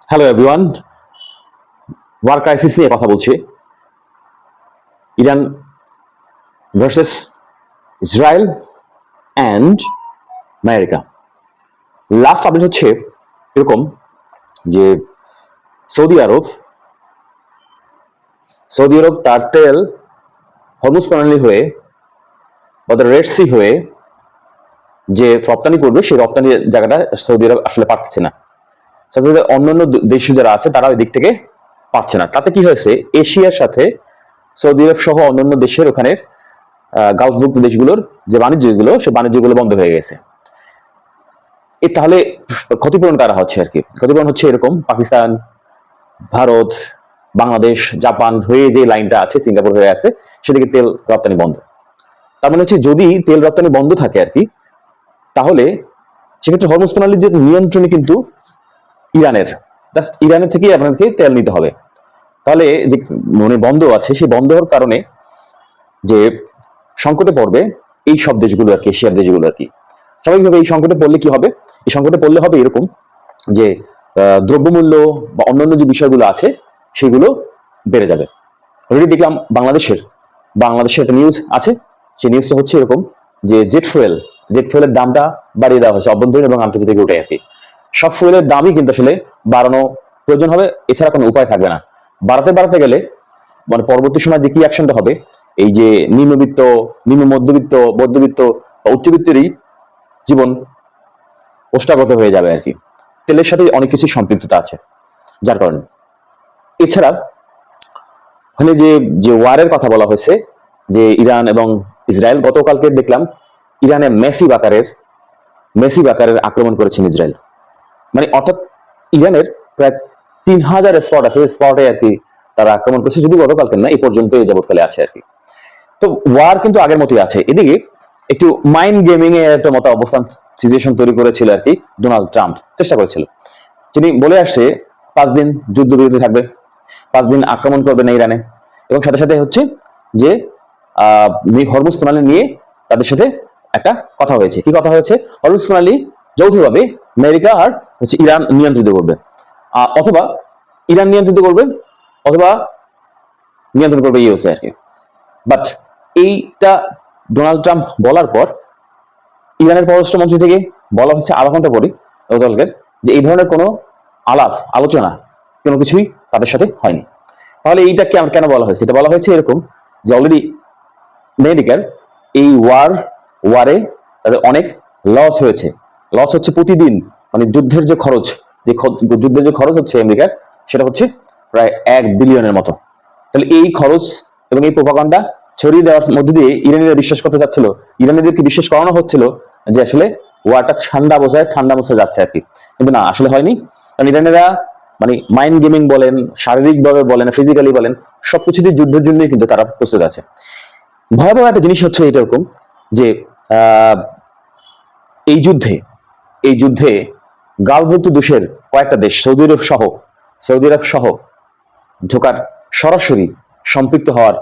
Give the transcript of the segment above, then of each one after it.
Hello everyone, war crisis নিয়ে কথা বলছি। Iran versus Israel and America. Last update হচ্ছে এরকম যে সৌদি আরব তার তেল হরমুজ প্রণালী হয়ে বা রেড সি হয়ে যে রপ্তানি করবে, সেই রপ্তানি জায়গাটা সৌদি আরব আসলে পারছে না। সাথে সাথে অন্যান্য দেশ যারা আছে তারা ওই দিক থেকে পারছে না। তাতে কি হয়েছে, এশিয়ার সাথে সৌদি আরব সহ অন্যান্য দেশের ওখানে গালফভুক্ত দেশগুলোর যে বাণিজ্যগুলো, সে বাণিজ্যগুলো বন্ধ হয়ে গেছে। তাহলে ক্ষতিপূরণ কারা হচ্ছে আর কি? ক্ষতিপূরণ হচ্ছে এরকম পাকিস্তান, ভারত, বাংলাদেশ, জাপান হয়ে যে লাইনটা আছে, সিঙ্গাপুর হয়ে আছে, সেদিকে তেল রপ্তানি বন্ধ। তার মানে হচ্ছে যদি তেল রপ্তানি বন্ধ থাকে আর কি, তাহলে সেক্ষেত্রে হরমুজ প্রণালীর যে নিয়ন্ত্রণই কিন্তু ইরানের থেকেই আপনাকে তেল নিতে হবে। তাহলে যে মানে বন্ধ আছে, সেই বন্ধ হওয়ার কারণে যে সংকটে পড়বে এই সব দেশগুলো আর কি, এশিয়ার দেশগুলো আর কি। স্বাভাবিকভাবে এই সংকটে পড়লে কি হবে? এই সংকটে পড়লে হবে এরকম যে দ্রব্যমূল্য বা অন্যান্য যে বিষয়গুলো আছে সেগুলো বেড়ে যাবে। অলরেডি দেখলাম বাংলাদেশের একটা নিউজ আছে, সেই নিউজটা হচ্ছে এরকম যে জেট ফুয়েলের দামটা বাড়িয়ে দেওয়া হয়েছে অভ্যন্তরীণ এবং আন্তর্জাতিক রুটে আর কি। সব ফুয়েলের দামই কিন্তু আসলে বাড়ানো প্রয়োজন হবে, এছাড়া কোনো উপায় থাকবে না। বাড়াতে গেলে মানে পরবর্তী সময় যে কি অ্যাকশনটা হবে, এই যে নিম্নবিত্ত, নিম্ন মধ্যবিত্ত, মধ্যবিত্ত বা উচ্চবিত্তেরই জীবন ওষ্ঠাগত হয়ে যাবে আর কি। তেলের সাথে অনেক কিছু সম্পৃক্ততা আছে যার কারণে। এছাড়া ওখানে যে যে ওয়ারের কথা বলা হয়েছে, যে ইরান এবং ইসরায়েল, গতকালকে দেখলাম ইরানে মেসিভ আকারের আক্রমণ করেছেন ইসরায়েল। মানে অর্থাৎ ইরানের প্রায় 3000 স্পট আছে, স্পটে আর কি তারা আক্রমণ করেছে, যদি গতকালকে না এই পর্যন্ত এই যাবৎকালে আছে আর কি। তো ওয়ার কিন্তু আগের মতোই আছে। এদিকে একটু মাইন্ড গেমিং এর একটা মতো অবস্থান সিচুয়েশন তৈরি করেছিল আর কি ডোনাল্ড ট্রাম্প, চেষ্টা করেছিল। তিনি বলে আসছে 5 দিন যুদ্ধবিরতি থাকবে, 5 দিন আক্রমণ করবে না ইরানে, এবং সাথে সাথে হচ্ছে যে হরমুজ প্রণালী নিয়ে তাদের সাথে একটা কথা হয়েছে। কি কথা হয়েছে? হরমুজ প্রণালী যৌথভাবে আমেরিকা আর হচ্ছে ইরান নিয়ন্ত্রিত করবে, অথবা ইরান নিয়ন্ত্রিত করবে, অথবা নিয়ন্ত্রণ করবে ইউএসএ আর কি। বাট এইটা ডোনাল্ড ট্রাম্প বলার পর ইরানের পররাষ্ট্রমন্ত্রী থেকে বলা হচ্ছে আধা ঘন্টা পরে গতকালকের, যে এই ধরনের কোনো আলোচনা কোনো কিছুই তাদের সাথে হয়নি। তাহলে এইটা কেন বলা হয়েছে? এটা বলা হয়েছে এরকম যে অলরেডি আমেরিকার এই ওয়ারে তাদের অনেক লস হচ্ছে প্রতিদিন। মানে যুদ্ধের যে খরচ হচ্ছে আমেরিকার, সেটা হচ্ছে প্রায় 1 বিলিয়নের মতো। তাহলে এই খরচ এবং এই প্রোপাগান্ডা ছড়িয়ে দেওয়ার মধ্যে দিয়ে ইরানিরা বিশ্বাস করতে চাচ্ছিল, ইরানিদেরকে বিশ্বাস করানো হচ্ছিল যে আসলে ওয়ারটা ঠান্ডা বসায় যাচ্ছে আর কি। কিন্তু না, আসলে হয়নি। কারণ ইরানিরা মানে মাইন্ড গেমিং বলেন, শারীরিকভাবে বলেন, ফিজিক্যালি বলেন, সবকিছুতেই যুদ্ধের জন্যই কিন্তু তারা প্রস্তুত আছে। ভয়াবহ একটা জিনিস হচ্ছে এটা এরকম যে এই যুদ্ধে গালভুক্ত দেশের কয়েকটা দেশ, সৌদি আরব সহ ঢোকার সরাসরি সম্পৃক্ত হওয়ার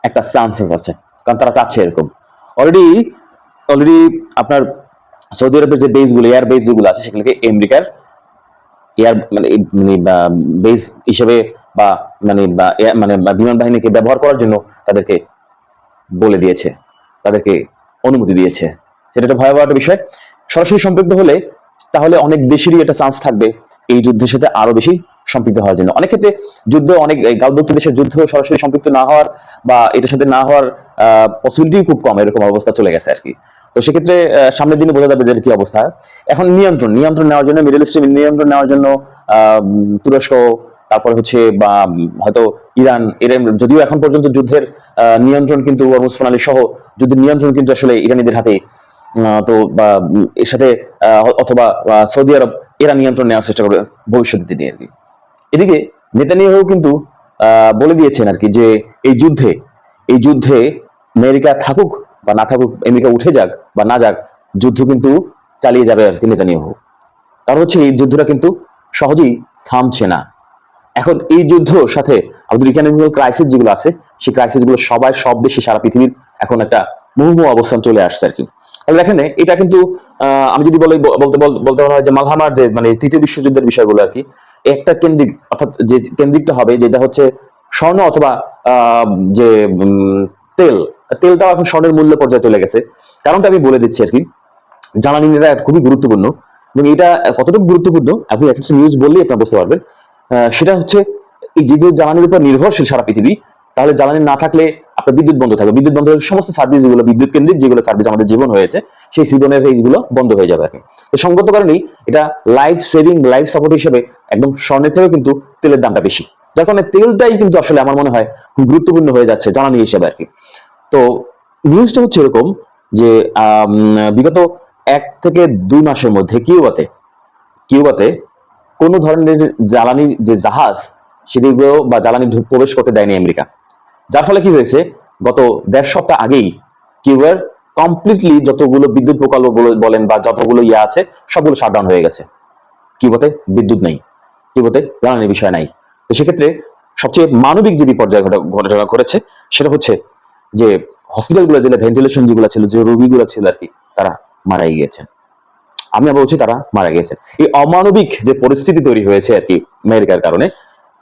একটা চান্সেস আছে, কারণ তারা চাচ্ছে এরকম। অলরেডি আপনার সৌদি আরবের যে বেসগুলো, এয়ার বেস যেগুলো আছে, সেগুলোকে আমেরিকার এয়ার বেস হিসেবে বা বিমান বাহিনীকে ব্যবহার করার জন্য তাদেরকে বলে দিয়েছে, তাদেরকে অনুমতি দিয়েছে। সেটা একটা ভয়াবহ একটা বিষয়। সরাসরি সম্পৃক্ত হলে তাহলে অনেক দেশেরই একটা চান্স থাকবে এই যুদ্ধের সাথে আরো বেশি সম্পৃক্ত হওয়ার জন্য। অনেক ক্ষেত্রে অনেক গালভুক্ত দেশের যুদ্ধ সরাসরি সম্পৃক্ত না হওয়ার বা এটার সাথে না হওয়ার পসিবিলিটি খুব কম, এরকম অবস্থা চলে গেছে আর কি। তো সেক্ষেত্রে সামনের দিনে বোঝা যাবে যে কি অবস্থা। এখন নিয়ন্ত্রণ নেওয়ার জন্য, মিডল ইস্টে নিয়ন্ত্রণ নেওয়ার জন্য তুরস্ক, তারপর হচ্ছে বা হয়তো ইরান, যদিও এখন পর্যন্ত যুদ্ধের নিয়ন্ত্রণ কিন্তু হরমুজ প্রণালী সহ যুদ্ধের নিয়ন্ত্রণ কিন্তু আসলে ইরানিদের হাতে। তো এর সাথে অথবা সৌদি আরব এরা নিয়ন্ত্রণ নেওয়ার চেষ্টা করবে ভবিষ্যতের দিনে আর কি। এদিকে নেতানিয়াহু কিন্তু বলে দিয়েছেন আর কি যে এই যুদ্ধে আমেরিকা থাকুক বা না থাকুক, আমেরিকা উঠে যাক বা না যাক, যুদ্ধ কিন্তু চালিয়ে যাবে আর কি নেতানিয়াহু। কারণ হচ্ছে এই যুদ্ধটা কিন্তু সহজেই থামছে না। এখন এই যুদ্ধর সাথে আমাদের ইকোনমিক্যাল ক্রাইসিস যেগুলো আছে, সেই ক্রাইসিস গুলো সব দেশে, সারা পৃথিবীর এখন একটা মুহুর্মুহু অবস্থান চলে আসছে আর কি। তাহলে দেখেন এটা কিন্তু আমি যদি বলতে হয় যে মালহামার যে মানে তৃতীয় বিশ্বযুদ্ধের বিষয়গুলো আর কি, একটা কেন্দ্রিক, অর্থাৎ যে কেন্দ্রিকটা হবে যেটা হচ্ছে স্বর্ণ অথবা যে তেল, তেলটাও এখন স্বর্ণের মূল্য পর্যায়ে চলে গেছে। কারণটা আমি বলে দিচ্ছি আর কি। জ্বালানি নির্ণয় খুবই গুরুত্বপূর্ণ, এবং এটা কতটুকু গুরুত্বপূর্ণ আপনি একটা নিউজ বললেই আপনারা বুঝতে পারবেন। সেটা হচ্ছে এই যে জ্বালানির উপর নির্ভরশীল সারা পৃথিবী, তাহলে জ্বালানি না থাকলে আপনার বিদ্যুৎ বন্ধ থাকবে, বিদ্যুৎ বন্ধ হলে সমস্ত সার্ভিস যেগুলো বিদ্যুৎ কেন্দ্রিক যেগুলো সার্ভিস আমাদের জীবন হয়েছে সেই জীবনের এইগুলো বন্ধ হয়ে যাবে আর কি। তো সঙ্গত কারণেই এটা লাইফ সেভিং, লাইফ সাপোর্ট হিসেবে একদম স্বর্ণের থেকেও কিন্তু তেলের দামটা বেশি, যার কারণে তেলটাই কিন্তু আসলে আমার মনে হয় খুব গুরুত্বপূর্ণ হয়ে যাচ্ছে জ্বালানি হিসেবে আর কি। তো নিউজটা হচ্ছে এরকম যে বিগত 1 থেকে 2 মাসের মধ্যে কিউবাতে কোনো ধরনের জ্বালানি যে জাহাজ সেগুলো বা জ্বালানি প্রবেশ করতে দেয়নি আমেরিকা, যার ফলে কি হয়েছে গত 1.5 সপ্তাহ আগেই কিউবার কমপ্লিটলি যতগুলো বিদ্যুৎ প্রকল্প বলেন বা যতগুলো আছে সবগুলো শাটডাউন হয়ে গেছে। কিউবাতে বিদ্যুৎ নেই, কিউবাতে জ্বালানির বিষয় নাই। তো সেক্ষেত্রে সবচেয়ে মানবিক যে বিপর্যয় ঘটনা ঘটেছে সেটা হচ্ছে যে হসপিটালগুলো যেগুলো ভেন্টিলেশন যেগুলো ছিল, যে রোগীগুলো ছিল আর কি, তারা মারাই গিয়েছেন। আমি বলছি তারা মারা গেছেন। এই অমানবিক যে পরিস্থিতি তৈরি হয়েছে আর কি আমেরিকার কারণে,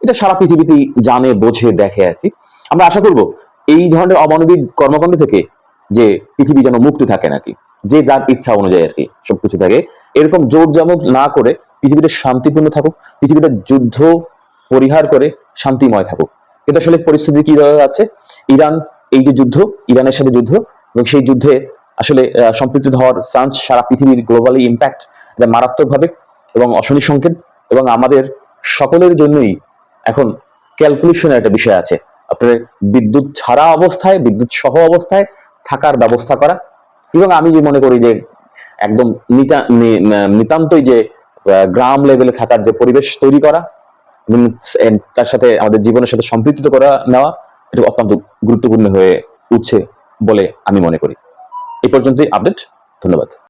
এটা সারা পৃথিবীতেই জানে বোঝে দেখে আর কি। আমরা আশা করব এই ধরনের অমানবিক কর্মকাণ্ড থেকে যে পৃথিবী যেন মুক্ত থাকে নাকি, যে যার ইচ্ছা অনুযায়ী আর কি সবকিছু থাকে, এরকম জোর জামক না করে পৃথিবীটা শান্তিপূর্ণ থাকুক, পৃথিবীটা যুদ্ধ পরিহার করে শান্তিময় থাকুক। কিন্তু আসলে পরিস্থিতি কি হয়ে যাচ্ছে, ইরান, এই যে যুদ্ধ, ইরানের সাথে যুদ্ধ, এবং সেই যুদ্ধে আসলে সম্পৃক্ত হওয়ার চান্স সারা পৃথিবীর গ্লোবালি ইম্প্যাক্ট যা মারাত্মকভাবে এবং অশনি সংকেত, এবং আমাদের সকলের জন্যই এখন ক্যালকুলেশনের একটা বিষয় আছে। আপনার বিদ্যুৎ ছাড়া অবস্থায়, বিদ্যুৎ সহ অবস্থায় থাকার ব্যবস্থা করা, এবং আমি যে মনে করি যে একদম নিতান্তই যে গ্রাম লেভেলে থাকার যে পরিবেশ তৈরি করা এবং তার সাথে আমাদের জীবনের সাথে সম্পৃক্ত করা নেওয়া, এটা অত্যন্ত গুরুত্বপূর্ণ হয়ে উঠছে বলে আমি মনে করি। এই পর্যন্তই আপডেট। ধন্যবাদ।